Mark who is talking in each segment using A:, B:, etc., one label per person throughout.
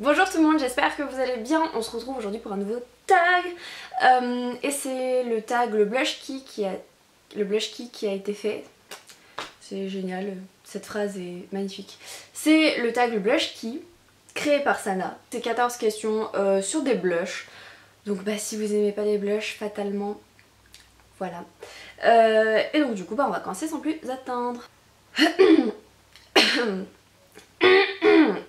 A: Bonjour tout le monde, j'espère que vous allez bien. On se retrouve aujourd'hui pour un nouveau tag. Et c'est le tag, le blush key qui a été fait. C'est génial, cette phrase est magnifique. C'est le tag, le blush key, créé par Sana. C'est 14 questions sur des blushs. Donc bah si vous aimez pas les blushs, fatalement, voilà. Et donc du coup bah on va commencer sans plus attendre.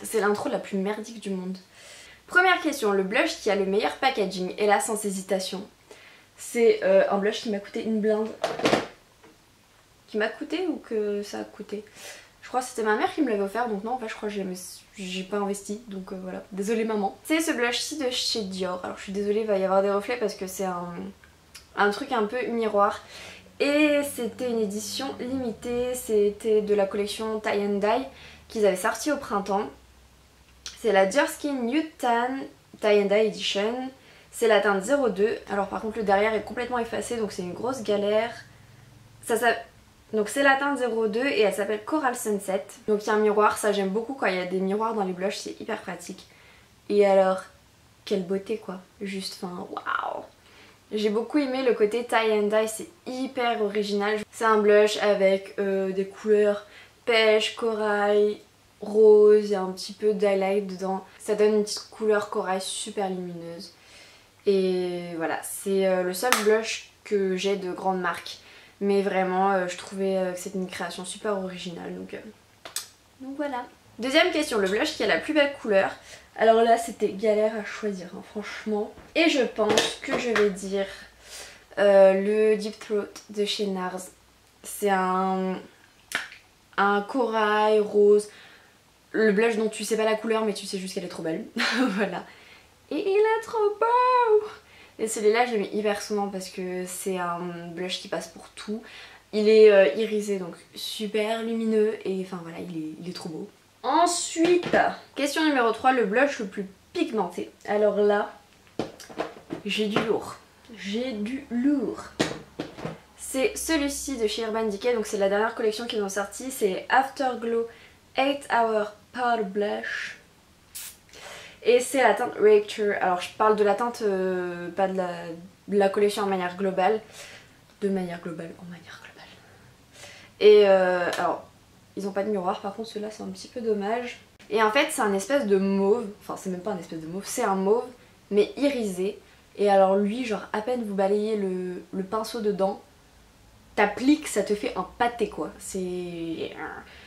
A: C'est l'intro la plus merdique du monde. Première question, le blush qui a le meilleur packaging, et là sans hésitation. C'est un blush qui m'a coûté une blinde. Qui m'a coûté ou que ça a coûté? Je crois que c'était ma mère qui me l'avait offert, donc non en fait je crois que j'ai pas investi, donc voilà, désolée maman. C'est ce blush-ci de chez Dior. Alors je suis désolée, il va y avoir des reflets parce que c'est un truc un peu miroir. Et c'était une édition limitée, c'était de la collection Tie and Dye qu'ils avaient sorti au printemps. C'est la Dior Skin Nude Tan Tie and Dye Edition. C'est la teinte 02. Alors par contre le derrière est complètement effacé, donc c'est une grosse galère. Donc c'est la teinte 02 et elle s'appelle Coral Sunset. Donc il y a un miroir, ça j'aime beaucoup quand il y a des miroirs dans les blushs, c'est hyper pratique. Et alors, quelle beauté quoi, juste enfin waouh. J'ai beaucoup aimé le côté tie and dye, c'est hyper original. C'est un blush avec des couleurs pêche, corail, rose, il y a un petit peu d'highlight dedans. Ça donne une petite couleur corail super lumineuse. Et voilà, c'est le seul blush que j'ai de grande marque. Mais vraiment, je trouvais que c'était une création super originale. Donc voilà. Deuxième question, le blush qui a la plus belle couleur. Alors là, c'était galère à choisir, hein, franchement. Et je pense que je vais dire le Deep Throat de chez NARS. C'est un corail rose. Le blush dont tu sais pas la couleur, mais tu sais juste qu'elle est trop belle. Voilà. Et il est trop beau! Et celui-là je le mets hyper souvent parce que c'est un blush qui passe pour tout. Il est irisé donc super lumineux et enfin voilà il est trop beau. Ensuite, question numéro 3, le blush le plus pigmenté. Alors là, j'ai du lourd. J'ai du lourd. C'est celui-ci de chez Urban Decay, donc c'est la dernière collection qu'ils ont sortie. C'est Afterglow 8 Hour Powder Blush. Et c'est la teinte Rapture. Alors je parle de la teinte, pas de la collection en manière globale. En manière globale. Et alors, ils ont pas de miroir, par contre celui-là c'est un petit peu dommage. Et en fait c'est un espèce de mauve, enfin c'est même pas un espèce de mauve, c'est un mauve mais irisé. Et alors lui, genre à peine vous balayez le pinceau dedans, t'appliques, ça te fait un pâté quoi. C'est...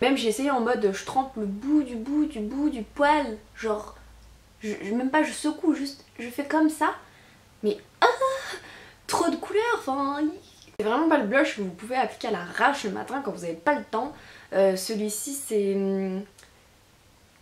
A: Même j'ai essayé en mode je trempe le bout du poil, genre... même pas je secoue, juste je fais comme ça, mais trop de couleurs, enfin c'est vraiment pas le blush que vous pouvez appliquer à l'arrache le matin quand vous avez pas le temps. Celui-ci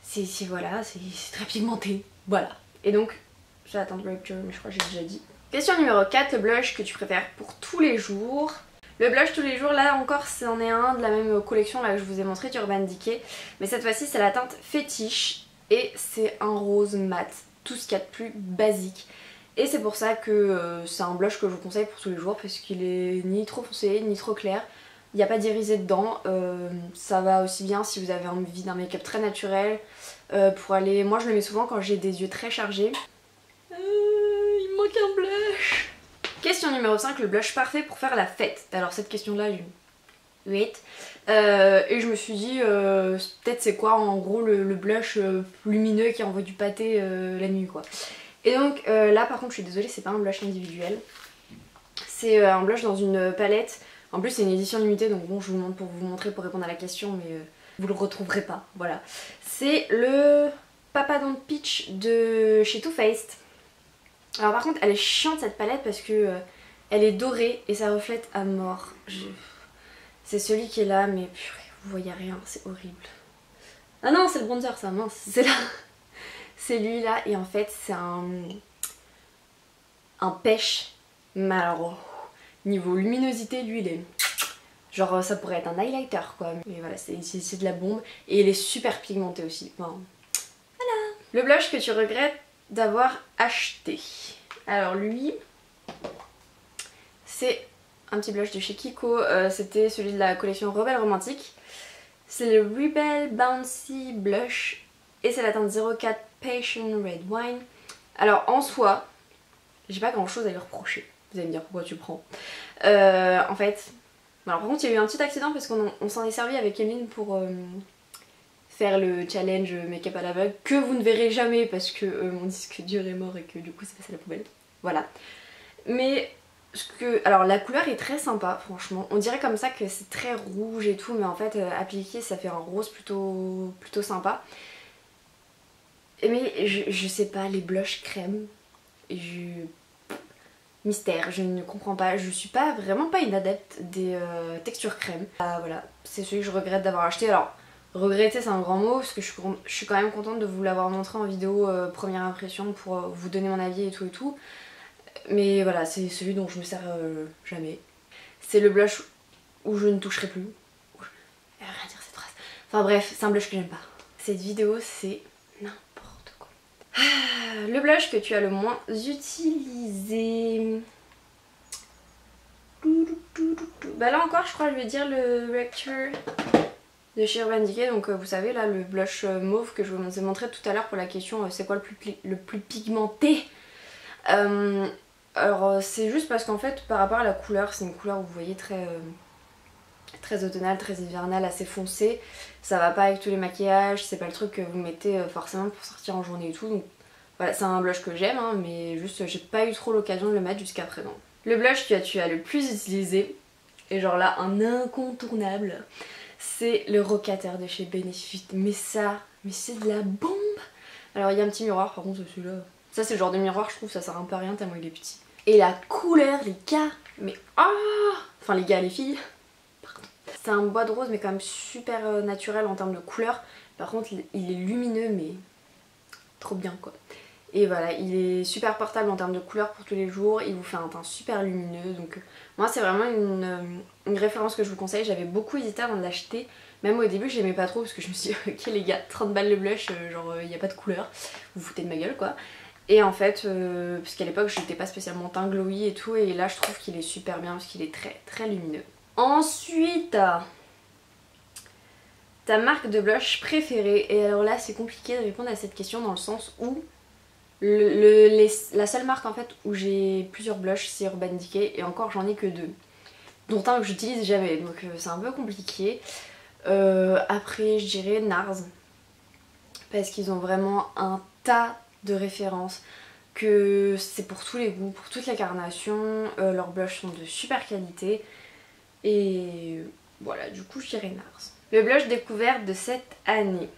A: c'est voilà, c'est très pigmenté, voilà. Et donc je vais attendre Rapture, mais je crois que j'ai déjà dit. Question numéro 4, le blush que tu préfères pour tous les jours. Le blush tous les jours, là encore c'en est un de la même collection là que je vous ai montré d'Urban Decay, mais cette fois-ci c'est la teinte Fétiche. Et c'est un rose mat, tout ce qu'il y a de plus basique. Et c'est pour ça que c'est un blush que je vous conseille pour tous les jours parce qu'il est ni trop foncé ni trop clair. Il n'y a pas d'irisé dedans, ça va aussi bien si vous avez envie d'un make-up très naturel. Pour aller... Moi je le mets souvent quand j'ai des yeux très chargés. Il me manque un blush. Question numéro 5, le blush parfait pour faire la fête. Alors cette question là, et je me suis dit peut-être c'est quoi en gros le blush lumineux qui envoie du pâté la nuit quoi. Et donc là par contre je suis désolée, c'est pas un blush individuel, c'est un blush dans une palette. En plus c'est une édition limitée, donc bon je vous montre pour vous montrer, pour répondre à la question, mais vous le retrouverez pas, voilà. C'est le Papa Don't Peach de chez Too Faced. Alors par contre elle est chiante cette palette parce que elle est dorée et ça reflète à mort. C'est celui qui est là, mais purée, vous voyez rien, c'est horrible. Ah non, c'est le bronzer ça, mince, c'est là. C'est lui là, et en fait c'est un pêche. Mais alors, niveau luminosité, lui il est... Genre ça pourrait être un highlighter quoi. Mais voilà, c'est de la bombe. Et il est super pigmenté aussi. Enfin, voilà. Le blush que tu regrettes d'avoir acheté. Alors lui, c'est... un petit blush de chez Kiko, c'était celui de la collection Rebelle Romantique. C'est le Rebel Bouncy Blush et c'est la teinte 04 Passion Red Wine. Alors en soi, j'ai pas grand chose à lui reprocher. Vous allez me dire pourquoi tu le prends. En fait, alors par contre il y a eu un petit accident parce qu'on s'en est servi avec Emeline pour faire le challenge make-up à l'aveugle que vous ne verrez jamais parce que mon disque dur est mort et que du coup c'est passé à la poubelle. Voilà. Mais alors la couleur est très sympa franchement. On dirait comme ça que c'est très rouge et tout, mais en fait appliqué ça fait un rose plutôt sympa. Mais je sais pas, les blushs crème, mystère, je ne comprends pas. Je suis vraiment pas une adepte des textures crème. Voilà, c'est celui que je regrette d'avoir acheté. Alors regretter c'est un grand mot parce que je suis quand même contente de vous l'avoir montré en vidéo première impression pour vous donner mon avis et tout. Mais voilà, c'est celui dont je me sers jamais. C'est le blush où je ne toucherai plus. Rien dire cette phrase. Enfin bref, c'est un blush que j'aime pas. Cette vidéo c'est n'importe quoi. Le blush que tu as le moins utilisé. Bah là encore je crois que je vais dire le Recture de chez Urban Decay. Donc vous savez là le blush mauve que je vous ai montré tout à l'heure pour la question c'est quoi le plus pigmenté. Alors c'est juste parce qu'en fait par rapport à la couleur, c'est une couleur vous voyez très automnale, très hivernale, assez foncée. Ça va pas avec tous les maquillages, c'est pas le truc que vous mettez forcément pour sortir en journée et tout. Donc voilà, c'est un blush que j'aime, hein, mais juste j'ai pas eu trop l'occasion de le mettre jusqu'à présent. Le blush que tu as le plus utilisé, et genre là un incontournable, c'est le Rocateur de chez Benefit. Mais c'est de la bombe. Alors il y a un petit miroir par contre celui-là. Ça c'est le genre de miroir je trouve ça sert un peu à rien tellement il est petit. Et la couleur les gars, mais enfin les gars les filles, c'est un bois de rose mais quand même super naturel en termes de couleur. Par contre il est lumineux mais trop bien quoi. Et voilà, il est super portable en termes de couleur pour tous les jours, il vous fait un teint super lumineux. Donc moi c'est vraiment une référence que je vous conseille. J'avais beaucoup hésité avant de l'acheter. Même au début je l'aimais pas trop parce que je me suis dit ok les gars 30 balles le blush, genre il n'y a pas de couleur, vous vous foutez de ma gueule quoi. Et en fait, parce qu'à l'époque j'étais pas spécialement teint glowy et tout, et là je trouve qu'il est super bien parce qu'il est très lumineux. Ensuite, ta marque de blush préférée. Et alors là c'est compliqué de répondre à cette question dans le sens où la seule marque en fait où j'ai plusieurs blushs c'est Urban Decay, et encore j'en ai que 2. Dont un que j'utilise jamais, donc c'est un peu compliqué. Après je dirais NARS. Parce qu'ils ont vraiment un tas de références, que c'est pour tous les goûts, pour toutes les carnations, leurs blushs sont de super qualité et voilà, du coup je dirais NARS. Le blush découverte de cette année.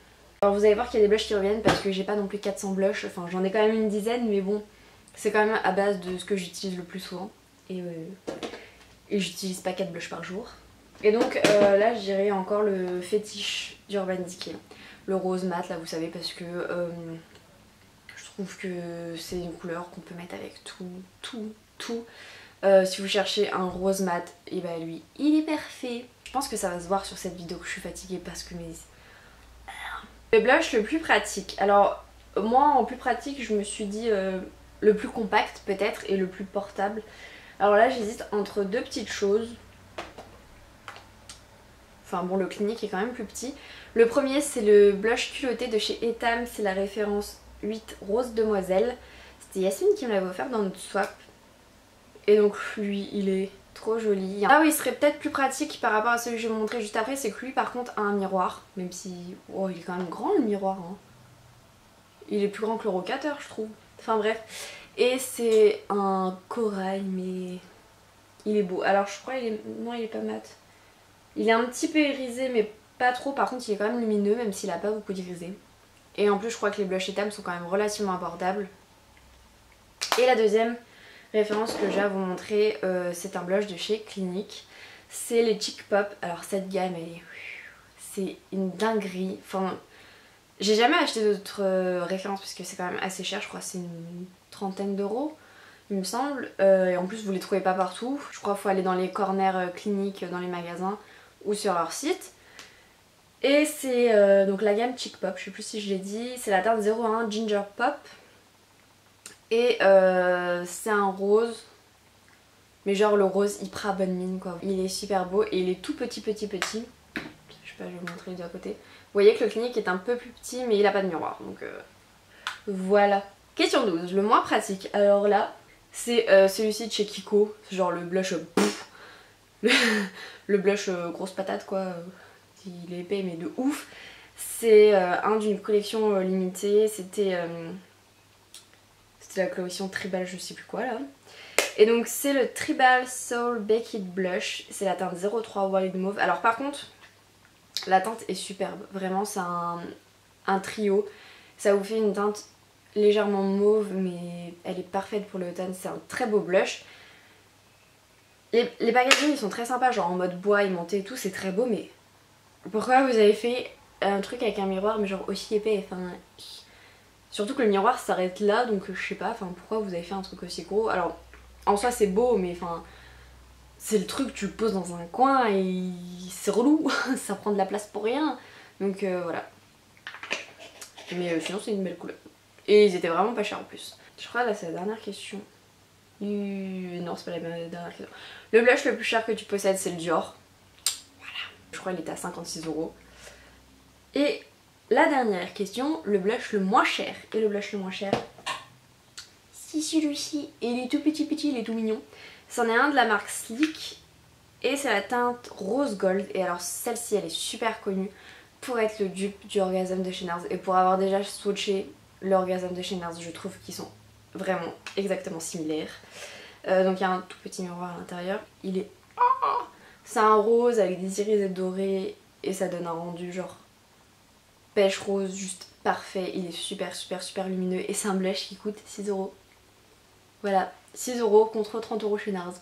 A: Alors vous allez voir qu'il y a des blushs qui reviennent parce que j'ai pas non plus 400 blushs, enfin j'en ai quand même une dizaine mais bon, c'est quand même à base de ce que j'utilise le plus souvent et j'utilise pas 4 blushs par jour. Et donc là je dirais encore le fétiche d'Urban Decay, le rose mat là vous savez, parce que je trouve que c'est une couleur qu'on peut mettre avec tout. Si vous cherchez un rose mat, et bah lui il est parfait. Je pense que ça va se voir sur cette vidéo que je suis fatiguée parce que le blush le plus pratique. Alors moi en plus pratique je me suis dit le plus compact peut-être et le plus portable. Alors là j'hésite entre deux petites choses. Enfin bon, le Clinique est quand même plus petit. Le premier c'est le blush culotté de chez Etam, c'est la référence 8 Rose Demoiselle. C'était Yasmine qui me l'avait offert dans notre swap. Et donc lui il est trop joli. Là où il serait peut-être plus pratique par rapport à celui que je vais vous montrer juste après, c'est que lui par contre a un miroir. Même si, oh il est quand même grand le miroir hein. Il est plus grand que le Rocateur je trouve. Enfin bref. Et c'est un corail mais il est beau. Alors je crois non il est pas mat. Il est un petit peu irisé mais pas trop, par contre il est quand même lumineux même s'il a pas beaucoup d'irisé. Et en plus je crois que les blushs Etam sont quand même relativement abordables. Et la deuxième référence que j'ai à vous montrer, c'est un blush de chez Clinique. C'est les Cheek Pop. Alors cette gamme c'est une dinguerie. Enfin j'ai jamais acheté d'autres références parce que c'est quand même assez cher, je crois que c'est une trentaine d'euros il me semble. Et en plus vous les trouvez pas partout. Je crois qu'il faut aller dans les corners Clinique, dans les magasins ou sur leur site. Et c'est donc la gamme Cheek Pop, je sais plus si je l'ai dit, c'est la teinte 01 Ginger Pop. Et c'est un rose, mais genre le rose hyper bonne mine quoi. Il est super beau et il est tout petit. Je sais pas, je vais vous montrer les deux à côté. Vous voyez que le Clinique est un peu plus petit mais il a pas de miroir, donc voilà. Question 12, le moins pratique. Alors là, c'est celui-ci de chez Kiko, genre le blush le blush grosse patate quoi, il est épais mais de ouf. C'est un d'une collection limitée, c'était la collection Tribal je sais plus quoi là. Et donc c'est le Tribal Soul Baked Blush, c'est la teinte 03 Wild Mauve. Alors par contre, la teinte est superbe, vraiment c'est un trio. Ça vous fait une teinte légèrement mauve mais elle est parfaite pour le automne, c'est un très beau blush. Les packaging ils sont très sympas, genre en mode bois aimanté et tout, c'est très beau, mais pourquoi vous avez fait un truc avec un miroir mais genre aussi épais, enfin... Surtout que le miroir s'arrête là, donc je sais pas, enfin pourquoi vous avez fait un truc aussi gros. Alors en soi c'est beau mais enfin c'est le truc tu le poses dans un coin et c'est relou, ça prend de la place pour rien. Donc voilà. Mais sinon c'est une belle couleur. Et ils étaient vraiment pas chers en plus. Je crois là c'est la dernière question. Non c'est pas la dernière question. Le blush le plus cher que tu possèdes c'est le Dior. Voilà. Je crois qu'il était à 56 €. Et la dernière question, le blush le moins cher. Et le blush le moins cher, c'est celui-ci. Et il est tout petit, il est tout mignon. C'en est un de la marque Sleek. Et c'est la teinte rose gold. Et alors celle-ci, elle est super connue pour être le dupe du Orgasm de chez NARS. Et pour avoir déjà swatché l'Orgasm de chez NARS, je trouve qu'ils sont vraiment exactement similaires. Donc il y a un tout petit miroir à l'intérieur. Il est... Oh, c'est un rose avec des irises dorés. Et ça donne un rendu genre... pêche rose, juste parfait, il est super lumineux et c'est un blush qui coûte 6 €. Voilà, 6 € contre 30 € chez NARS.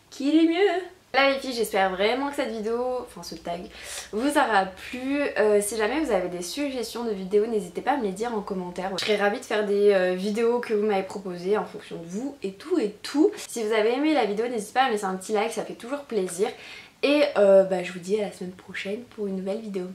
A: Qui est mieux? Là les filles, j'espère vraiment que cette vidéo, enfin ce tag, vous aura plu. Si jamais vous avez des suggestions de vidéos, n'hésitez pas à me les dire en commentaire. Je serais ravie de faire des vidéos que vous m'avez proposées en fonction de vous et tout. Si vous avez aimé la vidéo, n'hésitez pas à me laisser un petit like, ça fait toujours plaisir. Et je vous dis à la semaine prochaine pour une nouvelle vidéo.